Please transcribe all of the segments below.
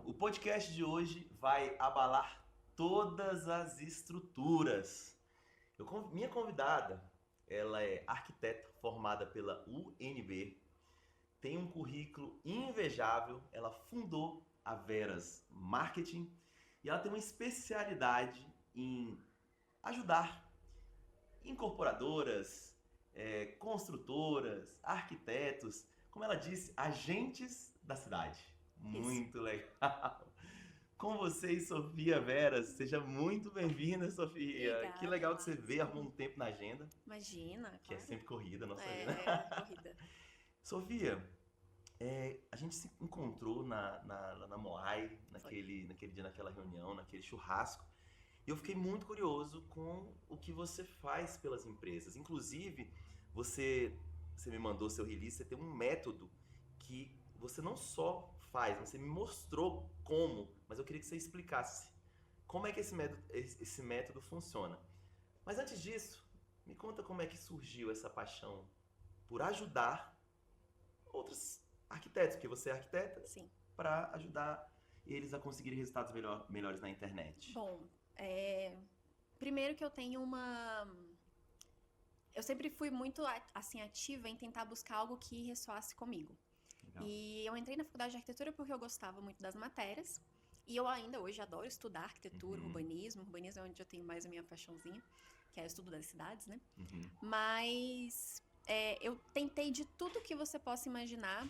O podcast de hoje vai abalar todas as estruturas. Minha convidada, ela é arquiteta formada pela UNB, tem um currículo invejável, ela fundou a Veras Marketing e ela tem uma especialidade em ajudar incorporadoras, construtoras, arquitetos, como ela disse, agentes da cidade. Muito legal. Com vocês, Sofia Veras. Seja muito bem-vinda, Sofia. Obrigada, Que legal que você veio, Márcio. arrumou um tempo na agenda, Imagina, que é claro. sempre corrida, nossa agenda. Corrida. Sofia, a gente se encontrou na Moai, naquele dia, naquela reunião, naquele churrasco. E eu fiquei muito curioso com o que você faz pelas empresas. Inclusive, você me mandou seu release, você tem um método que você não só faz, você me mostrou como, mas eu queria que você explicasse como é que esse método funciona. Mas antes disso, me conta como é que surgiu essa paixão por ajudar outros arquitetos, porque você é arquiteta, Sim. para ajudar eles a conseguirem resultados melhores na internet. Bom, primeiro que eu tenho eu sempre fui muito assim ativa em tentar buscar algo que ressoasse comigo. Legal. E eu entrei na faculdade de arquitetura porque eu gostava muito das matérias. E eu ainda hoje adoro estudar arquitetura, urbanismo. Urbanismo é onde eu tenho mais a minha paixãozinha, que é o estudo das cidades, né? Mas eu tentei de tudo que você possa imaginar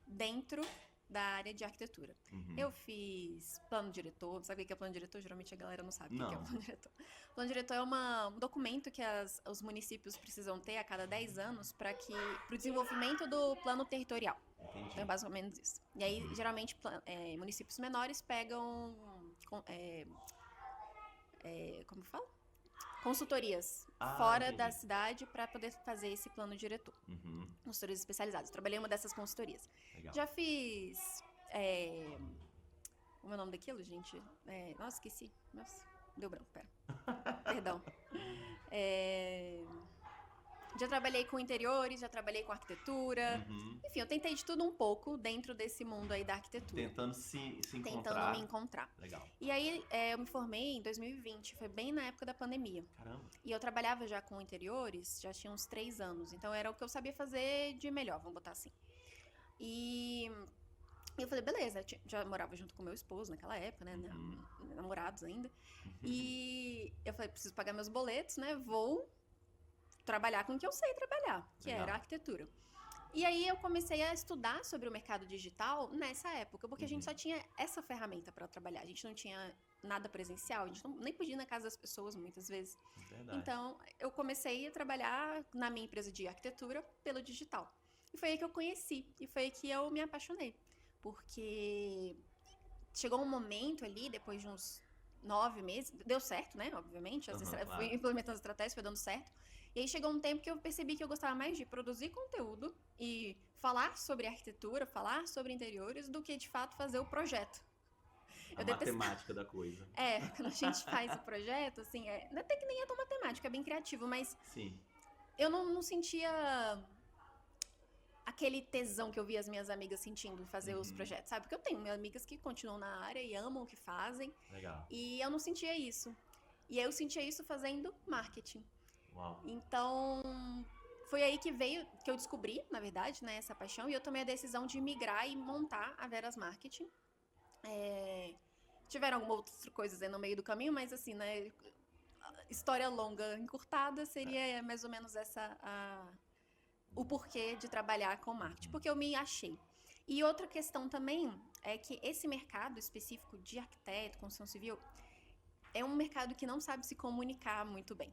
dentro da área de arquitetura. Eu fiz plano diretor. Sabe o que é plano diretor? Geralmente a galera não sabe o que é plano diretor. Plano diretor é um documento que os municípios precisam ter a cada 10 anos para o desenvolvimento do plano territorial. Entendi. Então é mais ou menos isso. E aí, geralmente, municípios menores pegam como fala? Consultorias fora entendi. da cidade para poder fazer esse plano diretor. Consultorias especializadas. Trabalhei em uma dessas consultorias. Legal. Já fiz... Como é o nome daquilo, gente? Nossa, esqueci. Nossa, deu branco, pera. Perdão. Já trabalhei com interiores, já trabalhei com arquitetura. Enfim, eu tentei de tudo um pouco dentro desse mundo aí da arquitetura. Tentando se encontrar. Tentando me encontrar. Legal. E aí, eu me formei em 2020, foi bem na época da pandemia. Caramba. E eu trabalhava já com interiores, já tinha uns 3 anos. Então, era o que eu sabia fazer de melhor, vamos botar assim. E eu falei, beleza, já morava junto com meu esposo naquela época, né? Namorados ainda. E eu falei, preciso pagar meus boletos, né? Vou trabalhar com o que eu sei trabalhar, que Legal. era a arquitetura. E aí eu comecei a estudar sobre o mercado digital nessa época, porque a gente só tinha essa ferramenta para trabalhar. A gente não tinha nada presencial, a gente nem podia ir na casa das pessoas muitas vezes. Verdade. Então, eu comecei a trabalhar na minha empresa de arquitetura pelo digital. E foi aí que eu conheci, e foi aí que eu me apaixonei. Porque chegou um momento ali, depois de uns 9 meses, deu certo, né? Obviamente, fui implementando estratégias, foi dando certo. E aí chegou um tempo que eu percebi que eu gostava mais de produzir conteúdo e falar sobre arquitetura, falar sobre interiores, do que de fato fazer o projeto. A matemática da coisa. Quando a gente faz o projeto, assim, até que nem é tão matemático, é bem criativo, mas Sim. eu não sentia aquele tesão que eu via as minhas amigas sentindo em fazer os projetos, sabe? Porque eu tenho minhas amigas que continuam na área e amam o que fazem. Legal. E eu não sentia isso. E eu sentia isso fazendo marketing. Uau. Então, foi aí que eu descobri, na verdade, né, essa paixão. E eu tomei a decisão de migrar e montar a Veras Marketing. Tiveram algumas outras coisas aí no meio do caminho, mas assim, né, história longa, encurtada, seria mais ou menos o porquê de trabalhar com marketing. Porque eu me achei. E outra questão também é que esse mercado específico de arquiteto, construção civil, é um mercado que não sabe se comunicar muito bem.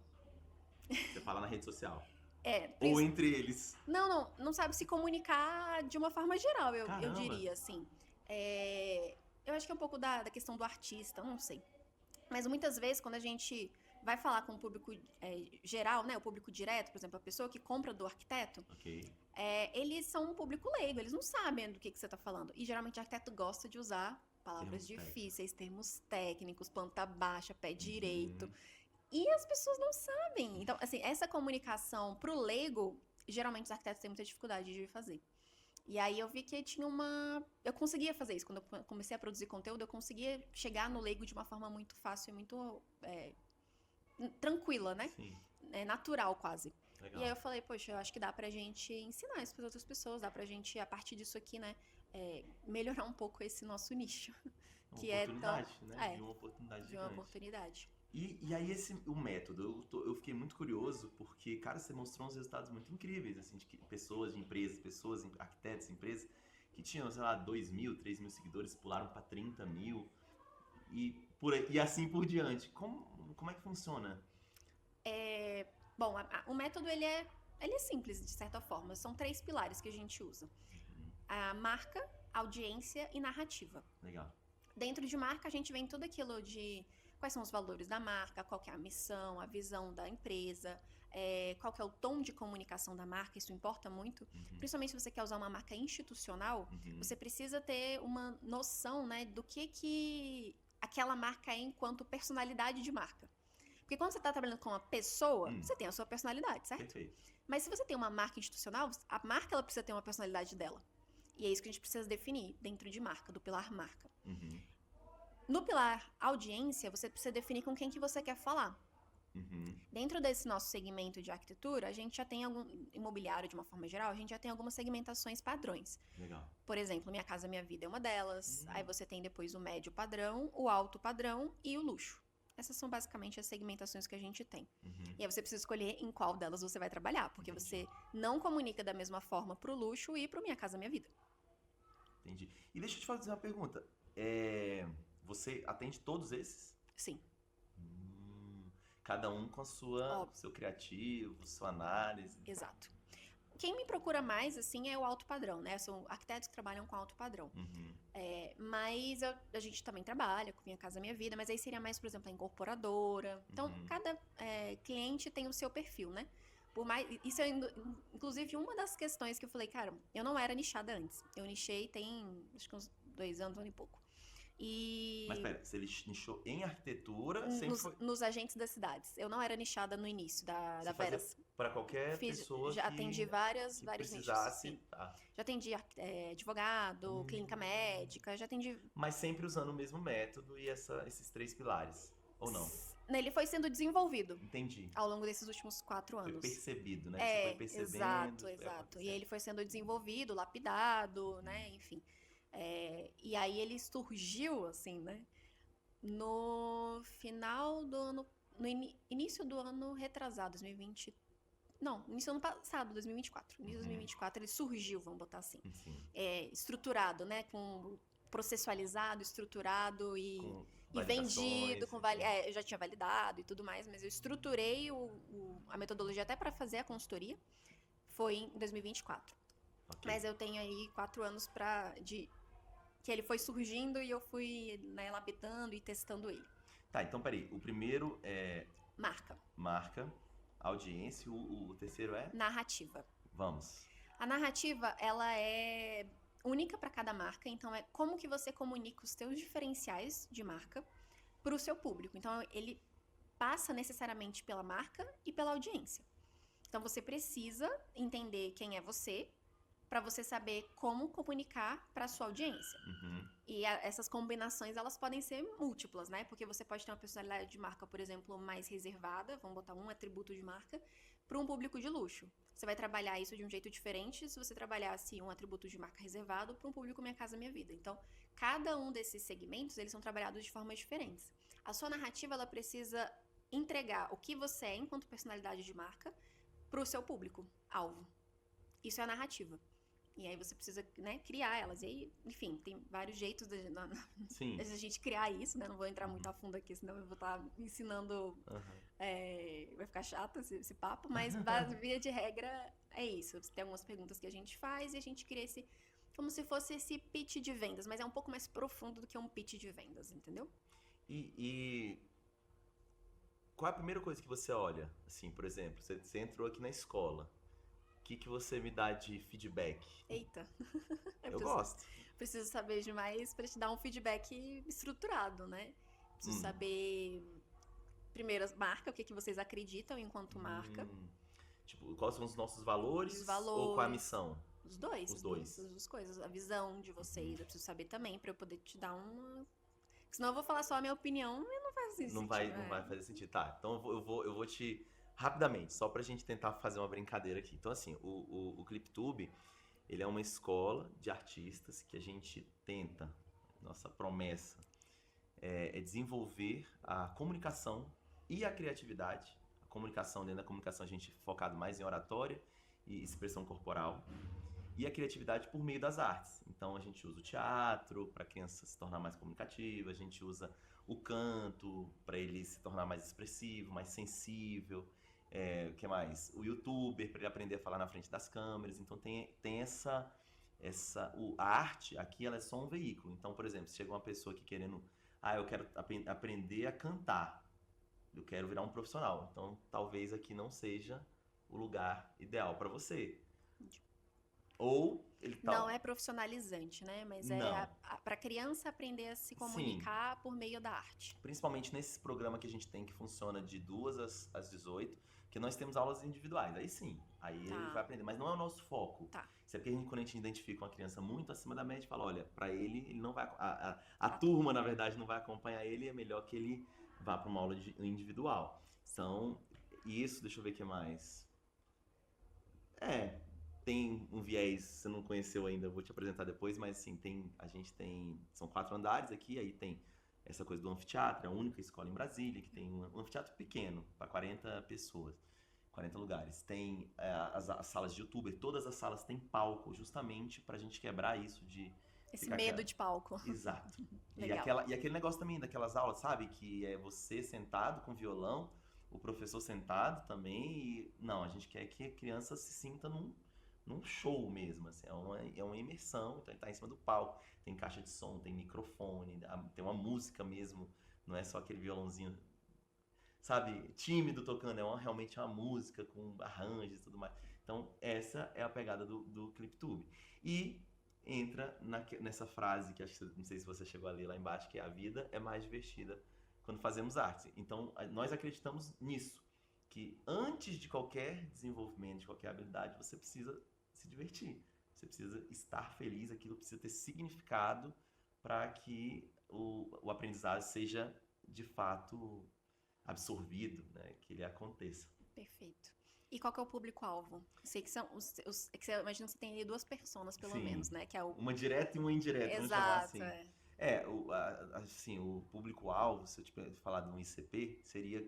Você fala na rede social. Ou entre eles. Não sabe se comunicar de uma forma geral, eu diria, assim. Eu acho que é um pouco da questão do artista, não sei. Mas muitas vezes, quando a gente vai falar com o público geral, né, o público direto, por exemplo, a pessoa que compra do arquiteto, eles são um público leigo, eles não sabem do que você está falando. E geralmente o arquiteto gosta de usar palavras difíceis, termos técnicos, planta baixa, pé direito. E as pessoas não sabem. Então, assim, essa comunicação pro leigo, geralmente os arquitetos têm muita dificuldade de fazer. E aí eu vi que tinha eu conseguia fazer isso. Quando eu comecei a produzir conteúdo, eu conseguia chegar no leigo de uma forma muito fácil e muito tranquila, né? Sim. Natural, quase. Legal. E aí eu falei, poxa, eu acho que dá pra gente ensinar isso para outras pessoas, dá pra gente, a partir disso aqui, né, melhorar um pouco esse nosso nicho. Uma Que é tão. oportunidade, né? De uma oportunidade De uma gigante. oportunidade. E aí o método, eu fiquei muito curioso porque, cara, você mostrou uns resultados muito incríveis, assim, de pessoas, de empresas, arquitetos, empresas, que tinham, sei lá, 2.000, 3.000 seguidores, pularam para 30.000 e assim por diante. Como é que funciona? Bom, o método, ele é simples, de certa forma. São 3 pilares que a gente usa. A marca, audiência e narrativa. Legal. Dentro de marca, a gente vê tudo aquilo de quais são os valores da marca, qual que é a missão, a visão da empresa, qual que é o tom de comunicação da marca, isso importa muito. Principalmente se você quer usar uma marca institucional, você precisa ter uma noção, né, do que aquela marca é enquanto personalidade de marca. Porque quando você está trabalhando com uma pessoa, você tem a sua personalidade, certo? Perfeito. Mas se você tem uma marca institucional, a marca ela precisa ter uma personalidade dela. E é isso que a gente precisa definir dentro de marca, do pilar marca. No pilar audiência, você precisa definir com quem que você quer falar. Dentro desse nosso segmento de arquitetura, a gente já tem imobiliário de uma forma geral, a gente já tem algumas segmentações padrões. Legal. Por exemplo, Minha Casa Minha Vida é uma delas. Aí você tem depois o médio padrão, o alto padrão e o luxo. Essas são basicamente as segmentações que a gente tem. E aí você precisa escolher em qual delas você vai trabalhar, porque você não comunica da mesma forma pro luxo e pro Minha Casa Minha Vida. Entendi. E deixa eu te fazer uma pergunta. Você atende todos esses? Sim. Cada um com seu criativo, sua análise. Exato. Quem me procura mais, assim, é o alto padrão, né? São arquitetos que trabalham com alto padrão. Mas a gente também trabalha com Minha Casa Minha Vida, mas aí seria mais, por exemplo, a incorporadora. Então, cada cliente tem o seu perfil, né? Isso é, inclusive, uma das questões que eu falei, cara, eu não era nichada antes. Eu nichei tem, acho que uns 2 anos, 1 ano e pouco. Mas pera, você nichou em arquitetura? Nos agentes das cidades. Eu não era nichada no início da Veras. Para qualquer pessoa já atendi vários precisasse, nichos. tá. Já atendi advogado, clínica médica, já atendi... Mas sempre usando o mesmo método e esses 3 pilares, ou não? Ele foi sendo desenvolvido. Entendi. Ao longo desses últimos 4 anos. Foi percebido, né? Você foi percebendo. Exato. E aí ele foi sendo desenvolvido, lapidado, né? Enfim. E aí ele surgiu, assim, né? No final do ano... No início do ano retrasado, 2020... Não, início do ano passado, 2024. Início de 2024 ele surgiu, vamos botar assim. Estruturado, né? Processualizado, estruturado e vendido. Eu já tinha validado e tudo mais, mas eu estruturei a metodologia até para fazer a consultoria. Foi em 2024. Okay. Mas eu tenho aí 4 anos que ele foi surgindo e eu fui, né, lapidando e testando ele. Tá, então peraí. O primeiro é... Marca. Audiência. O terceiro é? Narrativa. Vamos. A narrativa, ela é única para cada marca. Então, é como que você comunica os seus diferenciais de marca para o seu público. Então, ele passa necessariamente pela marca e pela audiência. Então, você precisa entender quem é você para você saber como comunicar para a sua audiência. E essas combinações, elas podem ser múltiplas, né? Porque você pode ter uma personalidade de marca, por exemplo, mais reservada, vamos botar um atributo de marca, para um público de luxo. Você vai trabalhar isso de um jeito diferente se você trabalhasse um atributo de marca reservado para um público Minha Casa Minha Vida. Então, cada um desses segmentos, eles são trabalhados de formas diferentes. A sua narrativa, ela precisa entregar o que você é enquanto personalidade de marca para o seu público-alvo. Isso é a narrativa. E aí você precisa, né, criar elas. E aí, enfim, tem vários jeitos de a gente criar isso, né? Não vou entrar muito a fundo aqui, senão eu vou estar ensinando... vai ficar chato esse papo, mas via de regra é isso. Tem algumas perguntas que a gente faz e a gente cria como se fosse esse pitch de vendas, mas é um pouco mais profundo do que um pitch de vendas, entendeu? E qual é a primeira coisa que você olha? Assim, por exemplo, você entrou aqui na escola. O que você me dá de feedback? Eita. Eu gosto. Preciso saber demais para te dar um feedback estruturado, né? Preciso saber, primeiro, marca, o que vocês acreditam enquanto marca. Tipo, quais são os nossos valores? Ou qual a missão? Os dois. Os dois. As duas coisas. A visão de vocês, eu preciso saber também pra eu poder te dar uma... Senão eu vou falar só a minha opinião e não faz sentido. Não vai fazer sentido. Tá, então eu vou te... Rapidamente, só pra gente tentar fazer uma brincadeira aqui. Então, assim, o ClipTube, ele é uma escola de artistas que a gente tenta, nossa promessa é desenvolver a comunicação e a criatividade. A comunicação, dentro da comunicação, a gente é focado mais em oratória e expressão corporal. E a criatividade por meio das artes. Então a gente usa o teatro para a criança se tornar mais comunicativa, a gente usa o canto para ele se tornar mais expressivo, mais sensível. O que mais? O youtuber para ele aprender a falar na frente das câmeras. Então tem a arte aqui ela é só um veículo. Então, por exemplo, se chega uma pessoa aqui querendo, eu quero aprender a cantar, eu quero virar um profissional. Então talvez aqui não seja o lugar ideal para você. Ou ele tá... Não é profissionalizante, né? Mas Não. para criança aprender a se comunicar Sim. por meio da arte. Principalmente nesse programa que a gente tem que funciona de 2 às 18, que nós temos aulas individuais. Aí sim, aí Tá. ele vai aprender. Mas não é o nosso foco. Tá. Isso é porque quando a gente identifica uma criança muito acima da média, fala, olha, pra ele não vai... A turma, na verdade, não vai acompanhar ele, é melhor que ele vá para uma aula individual. São isso, deixa eu ver o que mais. Tem um viés, você não conheceu ainda, eu vou te apresentar depois, mas assim, são 4 andares aqui, aí tem essa coisa do anfiteatro, é a única escola em Brasília que tem um anfiteatro pequeno, para 40 pessoas, 40 lugares. Tem as salas de youtuber, todas as salas têm palco, justamente pra gente quebrar isso de... Esse medo de palco. Exato. Legal. E aquele negócio também daquelas aulas, sabe, que é você sentado com violão, o professor sentado também, e não, a gente quer que a criança se sinta num show mesmo, assim, é uma imersão, então ele tá em cima do palco, tem caixa de som, tem microfone, tem uma música mesmo, não é só aquele violãozinho, sabe, tímido tocando, realmente uma música com arranjos e tudo mais. Então essa é a pegada do ClipTube. E entra nessa frase que não sei se você chegou a ler lá embaixo, que é: a vida é mais divertida quando fazemos arte. Então nós acreditamos nisso, que antes de qualquer desenvolvimento, de qualquer habilidade, você precisa se divertir. Você precisa estar feliz, aquilo precisa ter significado para que o aprendizado seja, de fato, absorvido, né? Que ele aconteça. Perfeito. E qual que é o público-alvo? Sei que são é que você imagina que você tem ali 2 personas, pelo Sim. menos, né? Que é uma direta e uma indireta, vamos chamar assim. Assim, o público-alvo, se eu te falar de um ICP,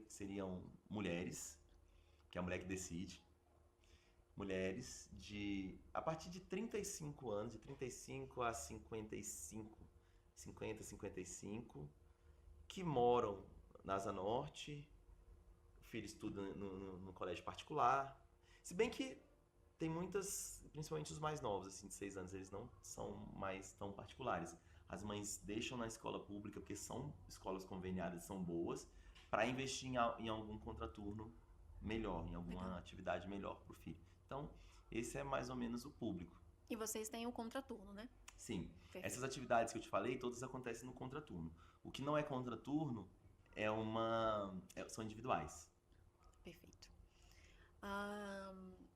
seriam mulheres, que é a mulher que decide. Mulheres a partir de 35 anos, de 35 a 55, 50, 55, que moram na Asa Norte, o filho estuda no colégio particular. Se bem que tem muitas, principalmente os mais novos, assim, de 6 anos, eles não são mais tão particulares. As mães deixam na escola pública, porque são escolas conveniadas, são boas, para investir em algum contraturno melhor, em alguma atividade melhor para o filho. Então, esse é mais ou menos o público. E vocês têm o contraturno, né? Sim. Perfeito. Essas atividades que eu te falei, todas acontecem no contraturno. O que não é contraturno são individuais. Perfeito.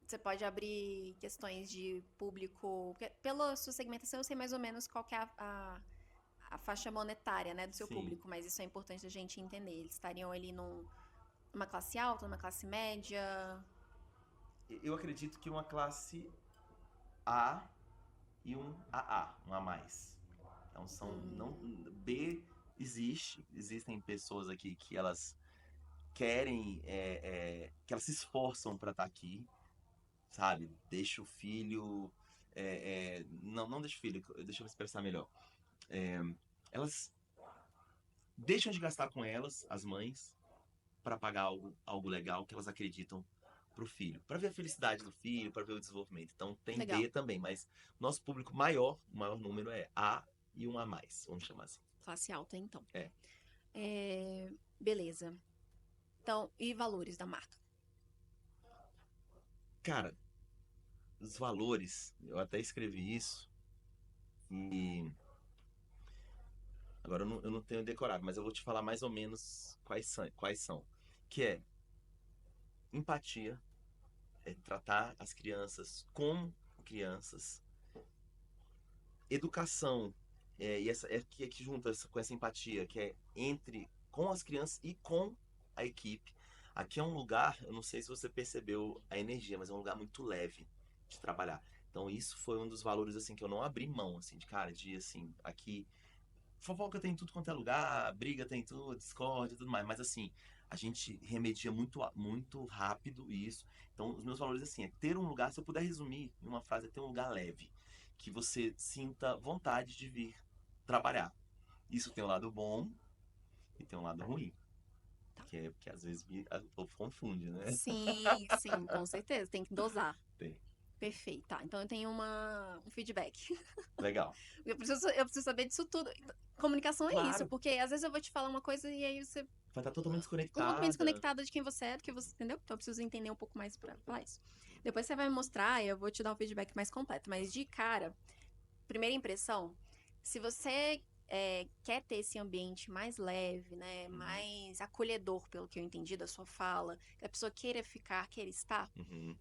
Você pode abrir questões de público... Porque pela sua segmentação, eu sei mais ou menos qual que é a faixa monetária, né, do seu Sim. público, mas isso é importante a gente entender. Eles estariam ali numa classe alta, numa classe média... Eu acredito que uma classe A e um AA, um A mais. Então B existem pessoas aqui que elas querem, que elas se esforçam para estar aqui, sabe? Deixa o filho, não deixa o filho, deixa eu me expressar melhor. Elas deixam de gastar com elas, as mães, para pagar algo legal que elas acreditam pro filho, para ver a felicidade do filho, para ver o desenvolvimento. Então tem Legal. B também, mas nosso público o maior número é A e um A mais, vamos chamar assim. Classe alta, então. Beleza. Então, e valores da marca? Cara, os valores, eu até escrevi isso e agora eu não tenho decorado, mas eu vou te falar mais ou menos quais são. Que empatia, tratar as crianças como crianças, educação, e essa é que junta com essa empatia, que é entre com as crianças e com a equipe. Aqui é um lugar, eu não sei se você percebeu a energia, mas é um lugar muito leve de trabalhar. Então isso foi um dos valores assim que eu não abri mão, assim, de cara, de assim, aqui fofoca tem em tudo quanto é lugar, briga tem tudo, discórdia e tudo mais, mas assim, a gente remedia muito rápido isso. Então, os meus valores assim, é ter um lugar, se eu puder resumir em uma frase, é ter um lugar leve, que você sinta vontade de vir trabalhar. Isso tem um lado bom e tem um lado ruim, Tá. que é porque às vezes o povo confunde, né? Sim, sim, com certeza. Tem que dosar. Tem. Perfeito. Tá, então eu tenho um feedback. Legal. Eu preciso saber disso tudo. Comunicação é isso, Claro, porque às vezes eu vou te falar uma coisa e aí você vai estar totalmente totalmente desconectada. desconectada de quem você é, do que você entendeu? Então eu preciso entender um pouco mais pra falar isso. Depois você vai me mostrar e eu vou te dar um feedback mais completo. Mas de cara, primeira impressão, se você quer ter esse ambiente mais leve, né, Uhum, mais acolhedor, pelo que eu entendi da sua fala, que a pessoa queira ficar, queira estar, uhum,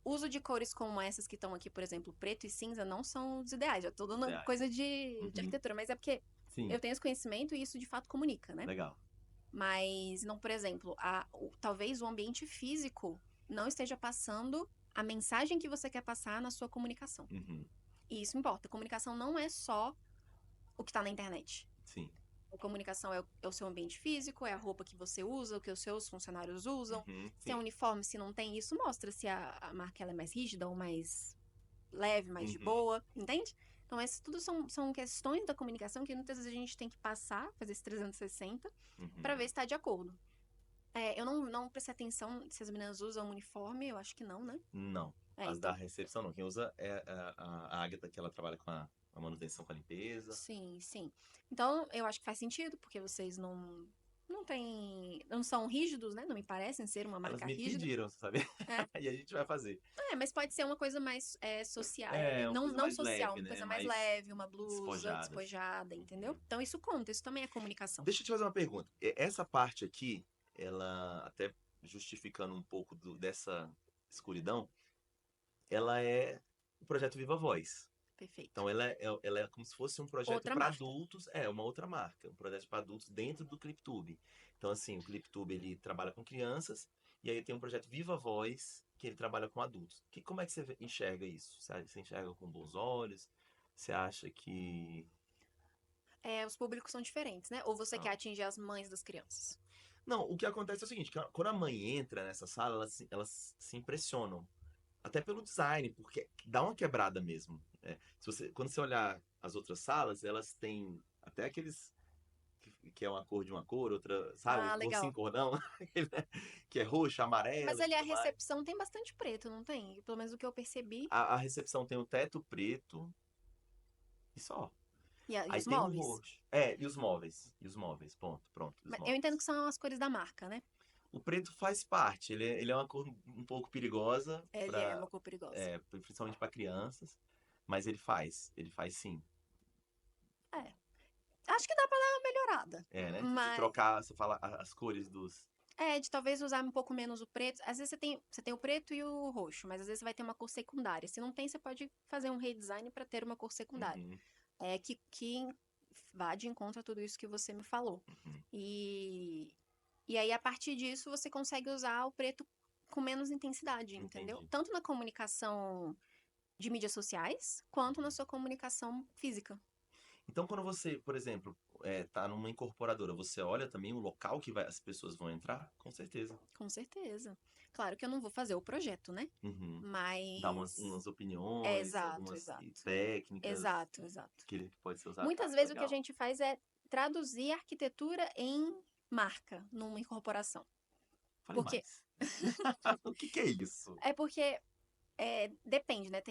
uso de cores como essas que estão aqui, por exemplo, preto e cinza, não são os ideais. Já tô dando ideais. coisa de Uhum, arquitetura, mas é porque sim, eu tenho esse conhecimento e isso de fato comunica, né? legal. Mas não, por exemplo, talvez o ambiente físico não esteja passando a mensagem que você quer passar na sua comunicação. Uhum, E isso importa. Comunicação não é só o que está na internet. sim. A comunicação é o seu ambiente físico, é a roupa que você usa, o que os seus funcionários usam. Uhum, Se tem sim. uniforme, se não tem, isso mostra se a marca ela é mais rígida ou mais leve, mais de Uhum, boa, entende? Então, essas tudo são questões da comunicação que muitas vezes a gente tem que passar, fazer esse 360, para uhum. ver se está de acordo. Eu não prestei atenção se as meninas usam uniforme, eu acho que não, né? Não. As da Então, recepção não. Quem usa é a Agatha, que ela trabalha com a manutenção, com a limpeza. sim, sim. Então, eu acho que faz sentido, porque vocês não são rígidos, né? Não me parecem ser uma Elas marca me rígida. pediram, sabe? É, E a gente vai fazer. mas pode ser uma coisa mais social, É, uma não, coisa não mais social, leve, uma né? coisa mais Mais leve, uma blusa despojadas. despojada, entendeu? Uhum. Então isso conta, isso também é comunicação. Deixa eu te fazer uma pergunta. Essa parte aqui, ela, até justificando um pouco dessa escuridão, ela é o projeto Viva Voz. Perfeito. Então ela é como se fosse um projeto Outra para marca. adultos, é uma outra marca, um projeto para adultos dentro do ClipTube. Então assim, o ClipTube ele trabalha com crianças e aí tem um projeto Viva Voz que ele trabalha com adultos. Como é que você enxerga isso? Você enxerga com bons olhos? Você acha que Os públicos são diferentes, né? Ou você quer são? atingir as mães das crianças? Não, o que acontece é o seguinte, que quando a mãe entra nessa sala, elas se impressionam. Até pelo design, porque dá uma quebrada mesmo. Né? Quando você olhar as outras salas, elas têm até aqueles que é uma cor de uma cor, outra, sabe? Ah, Cor sim, legal. cor não. Que é roxo, Mas amarelo e ali a tudo mais. recepção tem bastante preto, não tem? Pelo menos o que eu percebi. A recepção tem o teto preto e só. E Aí os tem um móveis. roxo. É, e os móveis. E os móveis, ponto, pronto, os Mas eu entendo que móveis. são as cores da marca, né? O preto faz parte, ele é uma cor um pouco perigosa, Ele é uma cor perigosa. principalmente para crianças, mas ele faz sim. É. Acho que dá pra dar uma melhorada. É, né? De Mas trocar, você fala as cores dos. de talvez usar um pouco menos o preto. Às vezes você tem o preto e o roxo, mas às vezes você vai ter uma cor secundária. Se não tem, você pode fazer um redesign para ter uma cor secundária. Uhum, Que vá de encontro a tudo isso que você me falou. uhum, E, e aí, a partir disso, você consegue usar o preto com menos intensidade, entendeu? entendi. Tanto na comunicação de mídias sociais, quanto na Uhum. sua comunicação física. Então, quando você, por exemplo, tá numa incorporadora, você olha também o local que as pessoas vão entrar? Com certeza. Com certeza. Claro que eu não vou fazer o projeto, né? Uhum. Dá Mas. umas opiniões, Exato, algumas exato. técnicas Exato, exato. que ele pode ser usado. Muitas Cara, que vezes o que a legal. gente faz é traduzir arquitetura em marca, numa incorporação. Fale Porque mais. O que é isso? é porque depende, né?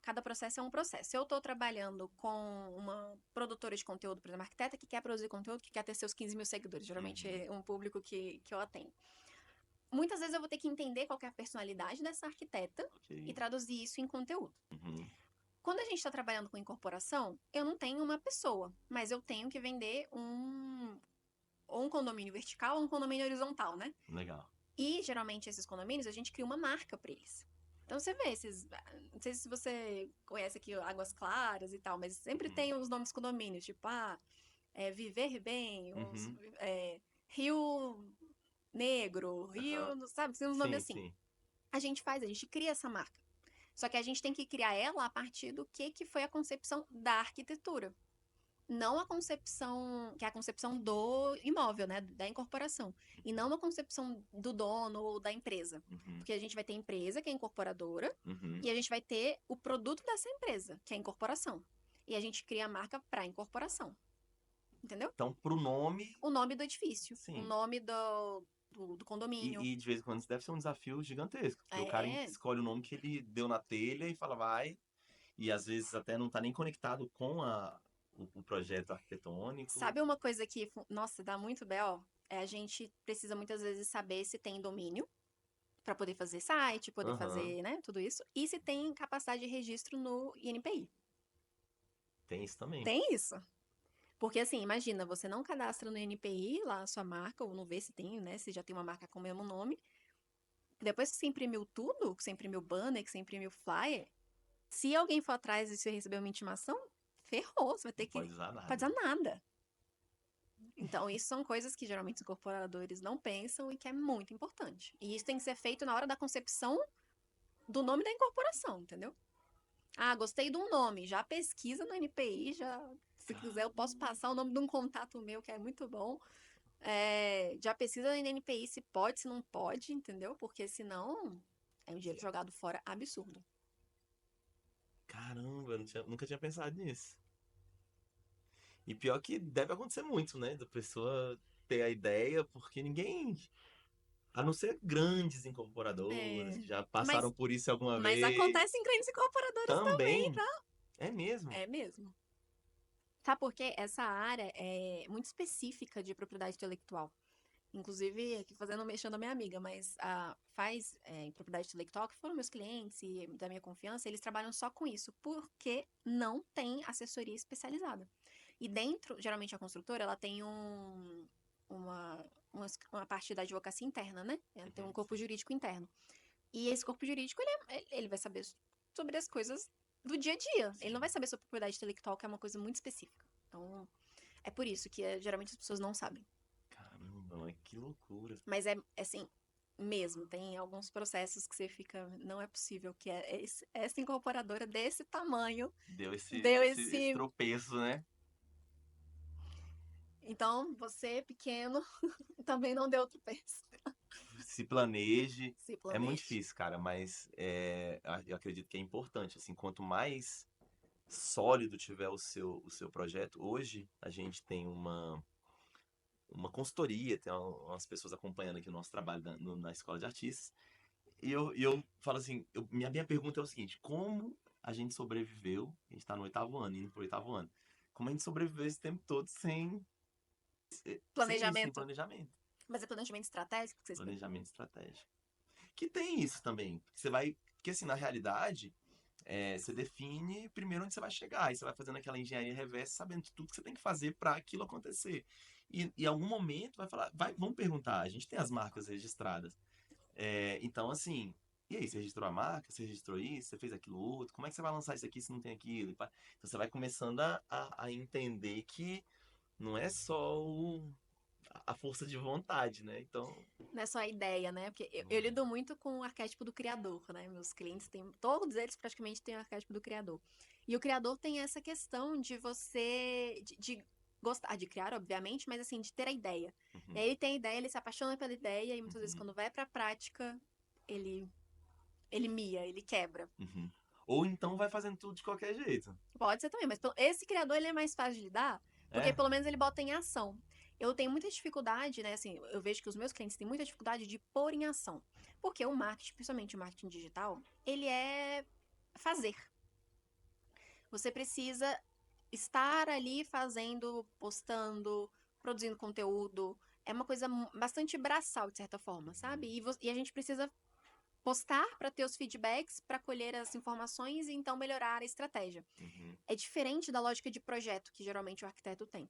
Cada processo é um processo. Se eu estou trabalhando com uma produtora de conteúdo, por exemplo, arquiteta que quer produzir conteúdo, que quer ter seus 15 mil seguidores, geralmente Uhum, é um público que eu atendo. Muitas vezes eu vou ter que entender qual que é a personalidade dessa arquiteta e ok. traduzir isso em conteúdo. Uhum, Quando a gente está trabalhando com incorporação, eu não tenho uma pessoa, mas eu tenho que vender ou um condomínio vertical ou um condomínio horizontal, né? legal. E geralmente esses condomínios a gente cria uma marca para eles. Então você vê não sei se você conhece aqui Águas Claras e tal, mas sempre tem os nomes condomínios, tipo, Viver Bem, Uhum. Rio Negro, Aham. sabe? Tem uns nomes Sim, assim. sim. A gente cria essa marca. Só que a gente tem que criar ela a partir do que foi a concepção da arquitetura. Não a concepção, que é a concepção do imóvel, né? Da incorporação. E não a concepção do dono ou da empresa. Uhum. Porque a gente vai ter a empresa, que é a incorporadora, Uhum. e a gente vai ter o produto dessa empresa, que é a incorporação. E a gente cria a marca para a incorporação. Entendeu? Então, pro nome, O nome do edifício, o sim. nome do condomínio. E de vez em quando isso deve ser um desafio gigantesco, porque o cara É. escolhe o nome que ele deu na telha e fala, vai, e às vezes até não tá nem conectado com o projeto arquitetônico. Sabe uma coisa que, nossa, dá muito B.O.? A gente precisa muitas vezes saber se tem domínio para poder fazer site, poder Aham, fazer, né, tudo isso, e se tem capacidade de registro no INPI. tem isso também. Tem isso. Porque assim, imagina, você não cadastra no INPI lá a sua marca, ou não vê se tem, né, se já tem uma marca com o mesmo nome. Depois que você imprimiu tudo, que você imprimiu banner, que você imprimiu flyer, se alguém for atrás e você receber uma intimação, ferrou, você vai ter Não que pode usar nada. fazer nada. Então, isso são coisas que geralmente os incorporadores não pensam e que é muito importante. E isso tem que ser feito na hora da concepção do nome da incorporação, entendeu? Gostei de um nome, já pesquisa no NPI, já, se quiser eu posso passar o nome de um contato meu que é muito bom. Já pesquisa no NPI se pode, se não pode, entendeu? Porque senão é um dinheiro jogado fora absurdo. Caramba, nunca tinha pensado nisso. E pior que deve acontecer muito, né? Da pessoa ter a ideia, porque ninguém, a não ser grandes incorporadoras É, que já mas, passaram por isso alguma mas vez, acontece em grandes incorporadoras também, também tá? é mesmo. É mesmo. Sabe por quê? Essa área é muito específica de propriedade intelectual. Inclusive, aqui fazendo mexendo a minha amiga, mas em propriedade intelectual, que foram meus clientes e da minha confiança, eles trabalham só com isso, porque não tem assessoria especializada. E dentro, geralmente a construtora, ela tem uma, uma parte da advocacia interna, né? Ela tem um Uhum, corpo sim. jurídico interno. E esse corpo jurídico, ele vai saber sobre as coisas do dia a dia. Ele não Sim. vai saber sobre propriedade intelectual, que é uma coisa muito específica. Então, é por isso que geralmente as pessoas não sabem. Caramba, mas que loucura. Mas é assim, mesmo, tem alguns processos que você fica, não é possível que essa incorporadora desse tamanho Deu esse, deu esse, esse esse. tropeço, né? Então, você, pequeno, também não deu outro peso. Se planeje. Se É muito planeje. difícil, cara, mas eu acredito que é importante. Assim, quanto mais sólido tiver o seu projeto, hoje a gente tem uma consultoria, tem umas pessoas acompanhando aqui o nosso trabalho na Escola de Artistas. E eu falo assim, minha pergunta é o seguinte, como a gente sobreviveu, a gente está no 8º ano, indo pro 8º ano, como a gente sobreviveu esse tempo todo sem isso, sem Planejamento. planejamento? Mas é planejamento estratégico que vocês têm? Planejamento estratégico. Que tem isso também. Você vai. Porque assim, na realidade, você define primeiro onde você vai chegar. E você vai fazendo aquela engenharia reversa, sabendo de tudo que você tem que fazer para aquilo acontecer. E em algum momento vai falar, vamos perguntar, a gente tem as marcas registradas. Então, assim, e aí, você registrou a marca? Você registrou isso? Você fez aquilo outro? Como é que você vai lançar isso aqui se não tem aquilo? Então você vai começando a entender que não é só a força de vontade, né? Então, Não é só a ideia, né? Porque eu não é. lido muito com o arquétipo do criador, né? Meus clientes têm, todos eles praticamente têm o arquétipo do criador. E o criador tem essa questão de você, de gostar de criar, obviamente, mas assim, de ter a ideia. E Uhum, aí ele tem a ideia, ele se apaixona pela ideia, e muitas vezes uhum, quando vai pra prática, ele, ele mia, ele quebra. uhum. Ou então vai fazendo tudo de qualquer jeito. Pode ser também, mas esse criador ele é mais fácil de lidar, porque É? pelo menos ele bota em ação. Eu tenho muita dificuldade, né? Assim, eu vejo que os meus clientes têm muita dificuldade de pôr em ação. Porque o marketing, principalmente o marketing digital, ele é fazer. Você precisa estar ali fazendo, postando, produzindo conteúdo. É uma coisa bastante braçal, de certa forma, sabe? Uhum, E a gente precisa postar para ter os feedbacks, para colher as informações e então melhorar a estratégia. uhum. É diferente da lógica de projeto que geralmente o arquiteto tem.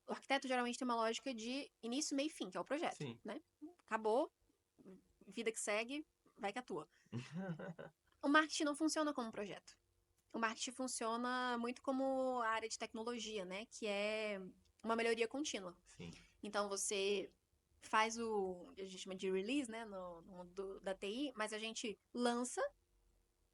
O arquiteto geralmente tem uma lógica de início, meio e fim, que é o projeto, Sim. né? Acabou, vida que segue, vai que atua. O marketing não funciona como projeto. O marketing funciona muito como a área de tecnologia, né? Que é uma melhoria contínua. Sim. Então, você faz a gente chama de release, né? No mundo da TI, mas a gente lança,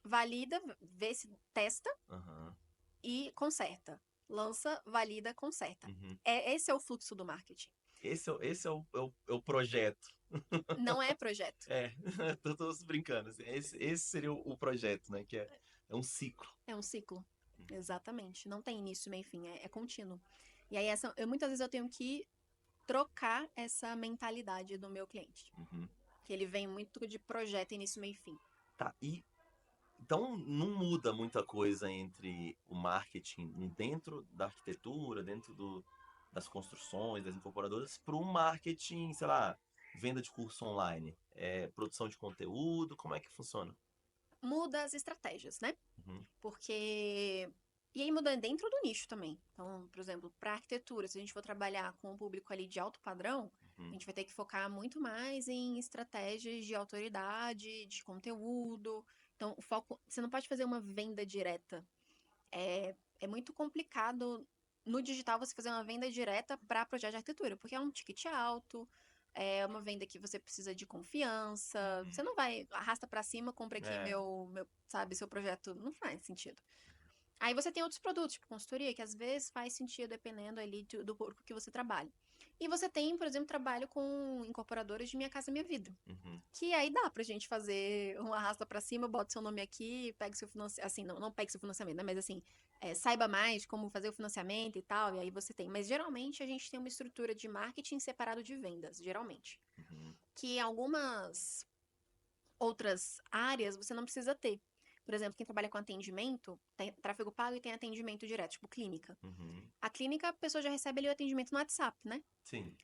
valida, vê se testa Aham. e conserta. Lança, valida, conserta. Uhum. Esse é o fluxo do marketing. Esse é o projeto. Não é projeto. É, tô brincando. Assim. Esse seria o projeto, né? Que é um ciclo. É um ciclo. Uhum. Exatamente. Não tem início, meio e fim. É contínuo. E aí, muitas vezes eu tenho que trocar essa mentalidade do meu cliente. Uhum. Que ele vem muito de projeto, início, meio e fim. Tá, então não muda muita coisa entre o marketing dentro da arquitetura, dentro das construções, das incorporadoras, para o marketing, sei lá, venda de curso online, produção de conteúdo, como é que funciona? Muda as estratégias, né? Uhum. Porque. E aí muda dentro do nicho também. Então, por exemplo, para arquitetura, se a gente for trabalhar com um público ali de alto padrão, a Uhum. gente vai ter que focar muito mais em estratégias de autoridade, de conteúdo. Então, o foco. Você não pode fazer uma venda direta. É muito complicado no digital você fazer uma venda direta para projeto de arquitetura, porque é um ticket alto, é uma venda que você precisa de confiança. Você não vai arrasta para cima, compra aqui É, sabe, seu projeto. Não faz sentido. Aí você tem outros produtos, tipo consultoria, que às vezes faz sentido dependendo ali do público que você trabalha. E você tem, por exemplo, trabalho com incorporadoras de Minha Casa Minha Vida. uhum. Que aí dá pra gente fazer um arrasta pra cima, bota seu nome aqui, pega seu financiamento. Assim, não pegue seu financiamento, né? Mas assim, saiba mais como fazer o financiamento e tal, e aí você tem. Mas geralmente a gente tem uma estrutura de marketing separado de vendas, geralmente. Uhum. Que em algumas outras áreas você não precisa ter. Por exemplo, quem trabalha com atendimento, tem tráfego pago e tem atendimento direto, tipo clínica. Uhum. A clínica, a pessoa já recebe ali o atendimento no WhatsApp, né? Sim.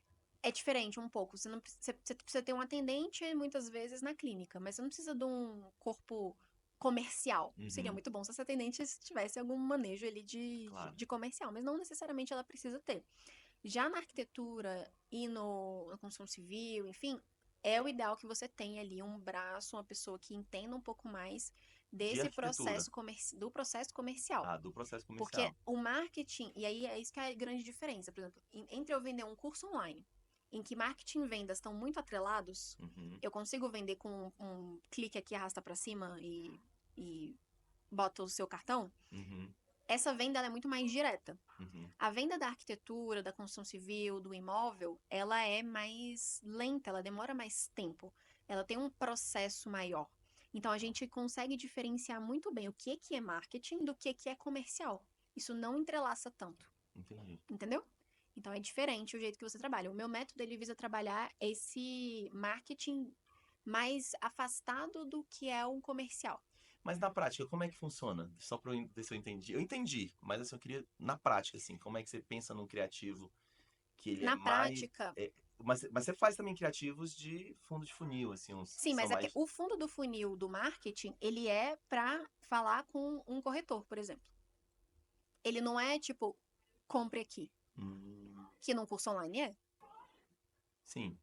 É diferente um pouco. Você precisa ter um atendente muitas vezes na clínica, mas você não precisa de um corpo comercial. Seria Uhum. muito bom se essa atendente tivesse algum manejo ali Claro. de comercial, mas não necessariamente ela precisa ter. Já na arquitetura e na construção civil, enfim, é o ideal que você tenha ali um braço, uma pessoa que entenda um pouco mais De desse arquitetura. do processo comercial. Ah, do processo Porque comercial. o marketing, e aí é isso que é a grande diferença, por exemplo, entre eu vender um curso online, em que marketing e vendas estão muito atrelados, Uhum. eu consigo vender com um clique aqui, arrasta para cima e bota o seu cartão, Uhum. essa venda ela é muito mais direta. Uhum. A venda da arquitetura, da construção civil, do imóvel, ela é mais lenta, ela demora mais tempo. Ela tem um processo maior. Então a gente consegue diferenciar muito bem o que é marketing do que é comercial. Isso não entrelaça tanto, Entendi. entendeu? Então é diferente o jeito que você trabalha. O meu método ele visa trabalhar esse marketing mais afastado do que é um comercial. Mas na prática, como é que funciona? Só para ver se eu entendi. Eu entendi, mas assim, eu queria, na prática, assim, como é que você pensa num criativo que ele é Na mais. prática, Mas você faz também criativos de fundo de funil, assim, uns sim, que são mas mais. o fundo do funil do marketing, ele é para falar com um corretor, por exemplo. Ele não é tipo, compre aqui, Hum, que num curso online é, sim.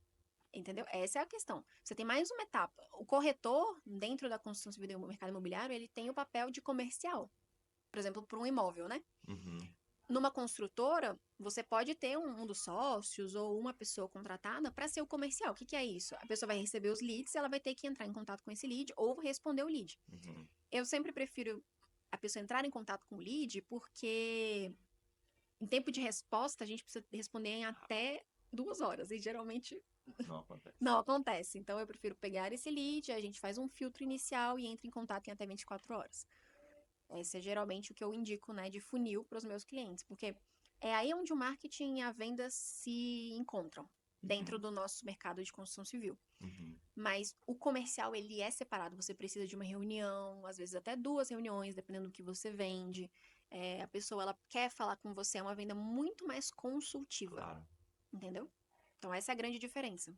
entendeu? Essa é a questão. Você tem mais uma etapa. O corretor, dentro da construção civil e do mercado imobiliário, ele tem o papel de comercial, por exemplo, para um imóvel, né? Uhum, Numa construtora, você pode ter um dos sócios ou uma pessoa contratada para ser o comercial. O que é isso? A pessoa vai receber os leads, ela vai ter que entrar em contato com esse lead ou responder o lead. uhum. Eu sempre prefiro a pessoa entrar em contato com o lead, porque em tempo de resposta a gente precisa responder em até 2 horas, e geralmente Não acontece. não acontece. Então eu prefiro pegar esse lead, a gente faz um filtro inicial e entra em contato em até 24 horas. Esse é geralmente o que eu indico, né, de funil para os meus clientes, porque é aí onde o marketing e a venda se encontram, dentro Uhum, do nosso mercado de construção civil. uhum. Mas o comercial, ele é separado. Você precisa de uma reunião, às vezes até 2 reuniões, dependendo do que você vende. A pessoa, ela quer falar com você, é uma venda muito mais consultiva, Claro. entendeu? Então, essa é a grande diferença.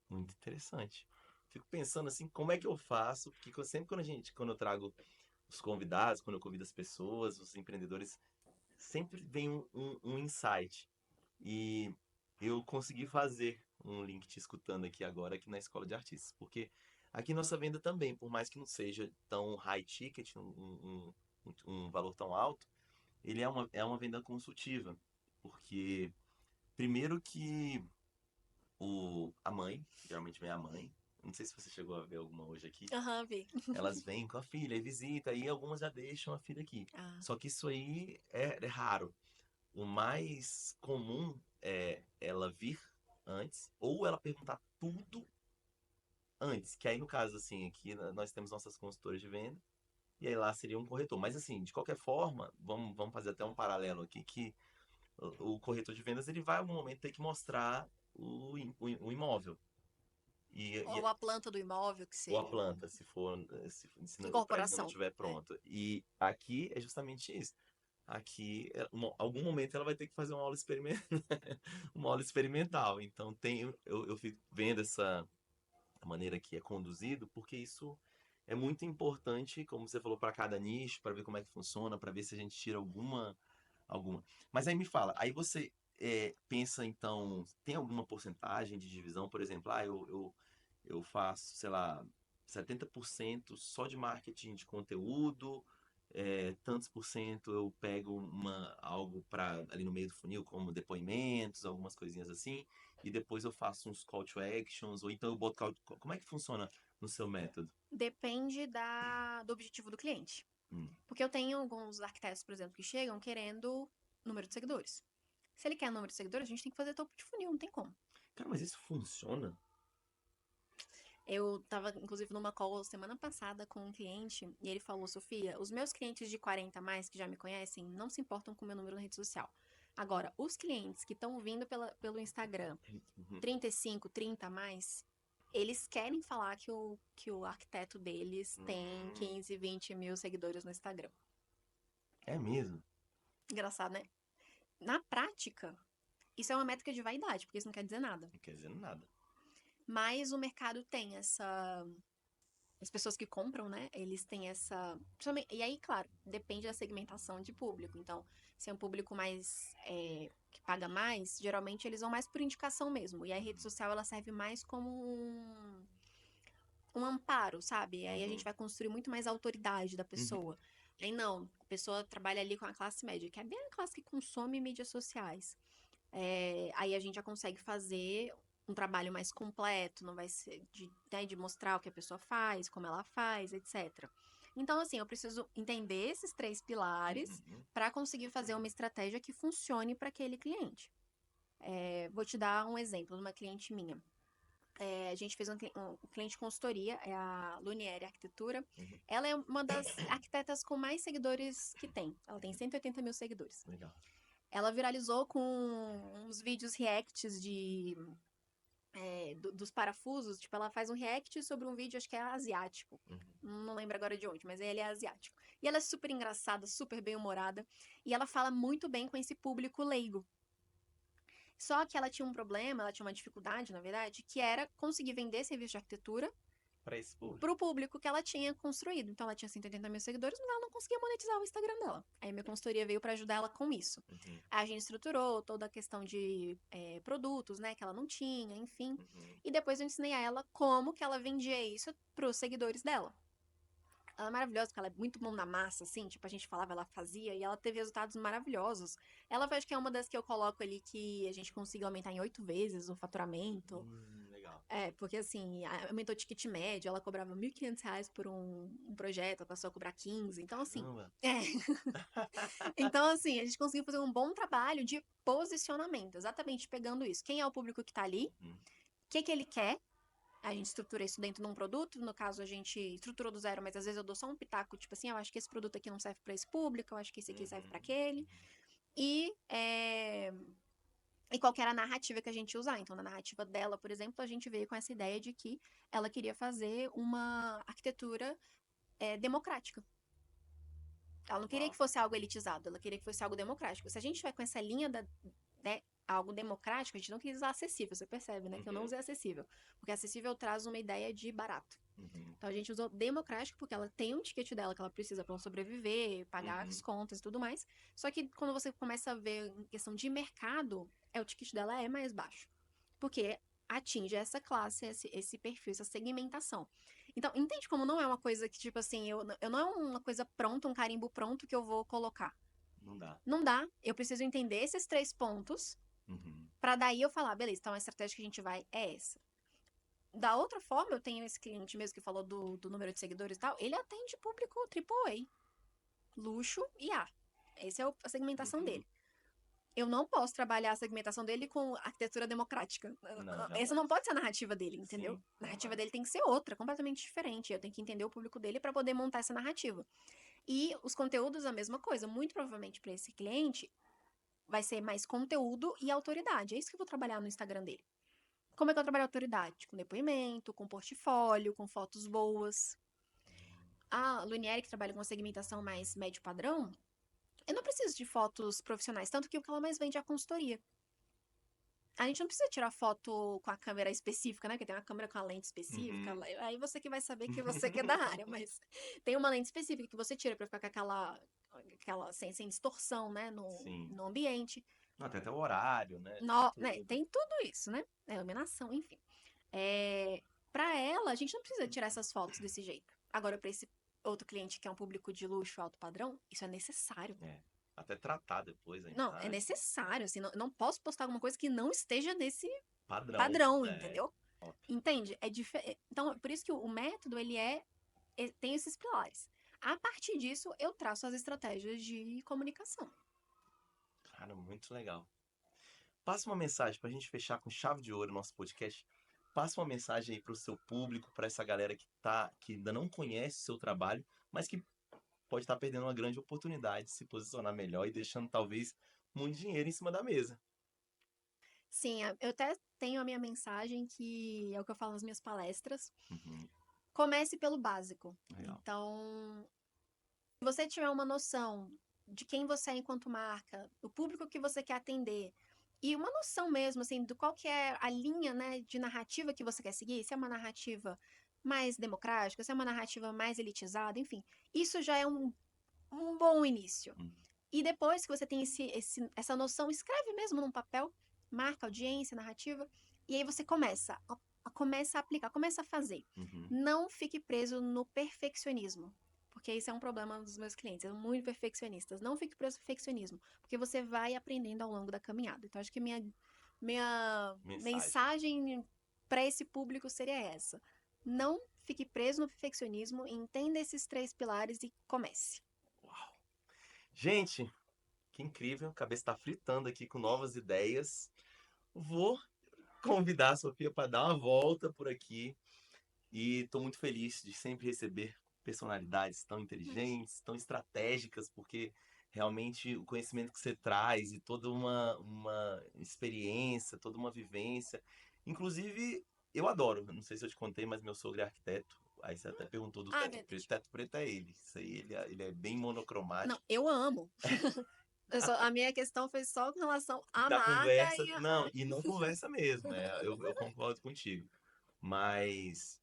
Muito interessante. Fico pensando assim, como é que eu faço? Porque sempre quando eu trago os convidados, quando eu convido as pessoas, os empreendedores, sempre vem um insight. E eu consegui fazer um link te escutando aqui agora, aqui na Escola de Artistas. Porque Aqui nossa venda também, por mais que não seja tão high ticket, um valor tão alto, ele é uma venda consultiva. Porque, primeiro que a mãe, geralmente vem a mãe, não sei se você chegou a ver alguma hoje aqui, Aham, vi. elas vêm com a filha e visita, e algumas já deixam a filha aqui. Ah, Só que isso aí é raro. O mais comum é ela vir antes, ou ela perguntar tudo antes, que aí no caso, assim, aqui nós temos nossas consultoras de venda, e aí lá seria um corretor. Mas assim, de qualquer forma, vamos fazer até um paralelo aqui, que o corretor de vendas, ele vai em algum momento ter que mostrar o imóvel. ou a planta do imóvel, que Ou a seja. planta, se o prédio ainda não Incorporação. estiver É. pronto. E aqui é justamente isso. Aqui, algum momento ela vai ter que fazer uma aula experimental. Uma aula experimental. Então eu fico vendo essa maneira que é conduzido, porque isso é muito importante, como você falou, para cada nicho, para ver como é que funciona, para ver se a gente tira alguma. Mas aí me fala, aí você pensa então, tem alguma porcentagem de divisão, por exemplo, eu faço, sei lá, 70% só de marketing de conteúdo, tantos por cento eu pego algo para ali no meio do funil, como depoimentos, algumas coisinhas assim, e depois eu faço uns call to actions, ou então eu boto como é que funciona no seu método? Depende do objetivo do cliente. Hum. Porque eu tenho alguns arquitetos, por exemplo, que chegam querendo número de seguidores. Se ele quer número de seguidores, a gente tem que fazer topo de funil, não tem como. Cara, mas isso funciona? Eu tava, inclusive, numa call semana passada com um cliente e ele falou: Sofia, os meus clientes de 40 a mais, que já me conhecem, não se importam com o meu número na rede social. Agora, os clientes que estão vindo pelo Instagram, Uhum. 35, 30 a mais, eles querem falar que o arquiteto deles tem Hum, 15, 20 mil seguidores no Instagram. é mesmo? Engraçado, né? Na prática, isso é uma métrica de vaidade, porque isso não quer dizer nada. Não quer dizer nada. Mas o mercado tem essa. As pessoas que compram, né? Eles têm essa. E aí, claro, depende da segmentação de público. Então, se é um público mais. Que paga mais, geralmente eles vão mais por indicação mesmo. E a rede social ela serve mais como um amparo, sabe? Aí a gente Uhum. vai construir muito mais a autoridade da Uhum. pessoa. Aí não, a pessoa trabalha ali com a classe média, que é bem a classe que consome mídias sociais. Aí a gente já consegue fazer um trabalho mais completo, não vai ser de mostrar o que a pessoa faz, como ela faz, etc. Então, assim, eu preciso entender esses três pilares Uhum. para conseguir fazer uma estratégia que funcione para aquele cliente. Vou te dar um exemplo de uma cliente minha. A gente fez um cliente consultoria, é a Lunieri Arquitetura. Uhum. Ela é uma das arquitetas com mais seguidores que tem. Ela tem 180 mil seguidores. Legal. Ela viralizou com uns vídeos reacts dos parafusos. Tipo, ela faz um react sobre um vídeo, acho que é asiático. Uhum. Não lembro agora de onde, mas ele é asiático. E ela é super engraçada, super bem-humorada. E ela fala muito bem com esse público leigo. Só que ela tinha um problema, ela tinha uma dificuldade, na verdade, que era conseguir vender serviço de arquitetura Para esse público. pro público que ela tinha construído. Então ela tinha 180 mil seguidores, mas ela não conseguia monetizar o Instagram dela. Aí minha consultoria veio para ajudar ela com isso. Uhum. Aí a gente estruturou toda a questão de produtos, né, que ela não tinha, enfim. Uhum. E depois eu ensinei a ela como que ela vendia isso pros seguidores dela. Ela é maravilhosa, porque ela é muito mão na massa, assim, tipo, a gente falava, ela fazia, e ela teve resultados maravilhosos. Ela acho que é uma das que eu coloco ali que a gente conseguiu aumentar em 8 vezes o faturamento. Legal. Porque assim, aumentou o ticket médio, ela cobrava R$ 1.500 por um projeto, ela passou a cobrar 15. Então, assim. Caramba. É. Então, assim, a gente conseguiu fazer um bom trabalho de posicionamento, exatamente pegando isso. Quem é o público que tá ali? Uhum. O que ele quer? A gente estrutura isso dentro de um produto. No caso, a gente estruturou do zero, mas às vezes eu dou só um pitaco, tipo assim, eu acho que esse produto aqui não serve para esse público, eu acho que esse aqui serve para Uhum. aquele. E qual que era a narrativa que a gente ia usar. Então, na narrativa dela, por exemplo, a gente veio com essa ideia de que ela queria fazer uma arquitetura democrática. Ela não queria Uau. que fosse algo elitizado, ela queria que fosse algo democrático. Se a gente vai com essa linha né, algo democrático, a gente não quis usar acessível, você percebe, né? Que eu não Uhum. usei acessível. Porque acessível traz uma ideia de barato. Uhum. Então a gente usou democrático porque ela tem um ticket dela que ela precisa para sobreviver, pagar Uhum. as contas e tudo mais. Só que quando você começa a ver em questão de mercado, o ticket dela é mais baixo. Porque atinge essa classe, esse perfil, essa segmentação. Então, entende como não é uma coisa que, tipo assim, eu não é uma coisa pronta, um carimbo pronto que eu vou colocar. Não dá. Não dá. Eu preciso entender esses 3 pontos Uhum. pra daí eu falar, beleza, então a estratégia que a gente vai é essa. Da outra forma, eu tenho esse cliente mesmo que falou do número de seguidores e tal, ele atende público AAA, luxo e A. Essa é a segmentação Uhum. dele. Eu não posso trabalhar a segmentação dele com arquitetura democrática. Não, Essa jamais. não pode ser a narrativa dele, entendeu? Sim, A narrativa jamais. dele tem que ser outra, completamente diferente. Eu tenho que entender o público dele para poder montar essa narrativa. E os conteúdos, a mesma coisa. Muito provavelmente para esse cliente, vai ser mais conteúdo e autoridade. É isso que eu vou trabalhar no Instagram dele. Como é que eu trabalho a autoridade? Com depoimento, com portfólio, com fotos boas. A Lunieri, que trabalha com segmentação mais médio padrão, eu não preciso de fotos profissionais, tanto que o que ela mais vende é a consultoria. A gente não precisa tirar foto com a câmera específica, né? Que tem uma câmera com a lente específica. Uhum. Aí você que vai saber que você que é da área, mas tem uma lente específica que você tira pra ficar com aquela sem distorção, né? No, Sim. no ambiente. Não, tem até o horário, né? Tem No, né? tudo. Tem tudo isso, né? É, iluminação, enfim. É, para ela, a gente não precisa tirar essas fotos desse jeito. Agora, para esse outro cliente que é um público de luxo alto padrão, isso é necessário. É. Até tratar depois a Não, é imagem. necessário, assim, não posso postar alguma coisa que não esteja nesse Padrão. padrão, É. entendeu? Óbvio. Entende? É diferente. Então, por isso que o método, tem esses pilares. A partir disso, eu traço as estratégias de comunicação. Cara, muito legal. Passa uma mensagem pra gente fechar com chave de ouro o nosso podcast. Passa uma mensagem aí pro seu público, pra essa galera que ainda não conhece o seu trabalho, mas que pode estar perdendo uma grande oportunidade de se posicionar melhor e deixando talvez muito dinheiro em cima da mesa. Sim, eu até tenho a minha mensagem, que é o que eu falo nas minhas palestras. Uhum. Comece pelo básico. Legal. Então, se você tiver uma noção de quem você é enquanto marca, do público que você quer atender, e uma noção mesmo, assim, do qual que é a linha, né, de narrativa que você quer seguir, se é uma narrativa mais democrática, se é uma narrativa mais elitizada, enfim, isso já é um bom início. Uhum. E depois que você tem essa noção, escreve mesmo num papel, marca audiência, narrativa, e aí você começa a aplicar, começa a fazer. Uhum. Não fique preso no perfeccionismo, porque isso é um problema dos meus clientes, são muito perfeccionistas. Não fique preso no perfeccionismo, porque você vai aprendendo ao longo da caminhada. Então, acho que minha Mensagem. mensagem para esse público seria essa. Não fique preso no perfeccionismo, entenda esses 3 pilares e comece. Uau. Gente, que incrível. A cabeça está fritando aqui com novas ideias. Vou convidar a Sofia para dar uma volta por aqui. E estou muito feliz de sempre receber personalidades tão inteligentes, tão estratégicas, porque realmente o conhecimento que você traz e toda uma experiência, toda uma vivência. Inclusive, eu adoro, não sei se eu te contei, mas meu sogro é arquiteto. Aí você até perguntou do Ah, teto preto. verdade. Teto preto é ele. Isso aí, ele é bem Não, monocromático. eu amo. A minha questão foi só com relação à Da marca conversa, e não, e não conversa mesmo, eu concordo contigo. Mas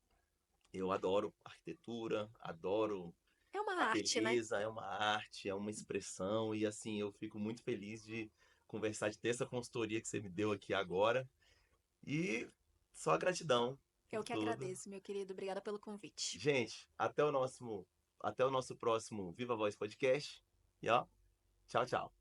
eu adoro arquitetura, adoro é uma a arte, né? beleza, é uma arte, é uma expressão, e assim, eu fico muito feliz de conversar, de ter essa consultoria que você me deu aqui agora. E só gratidão Eu por que tudo. agradeço, meu querido. Obrigada pelo convite. Gente, até o nosso próximo Viva Voz Podcast. E ó, tchau, tchau.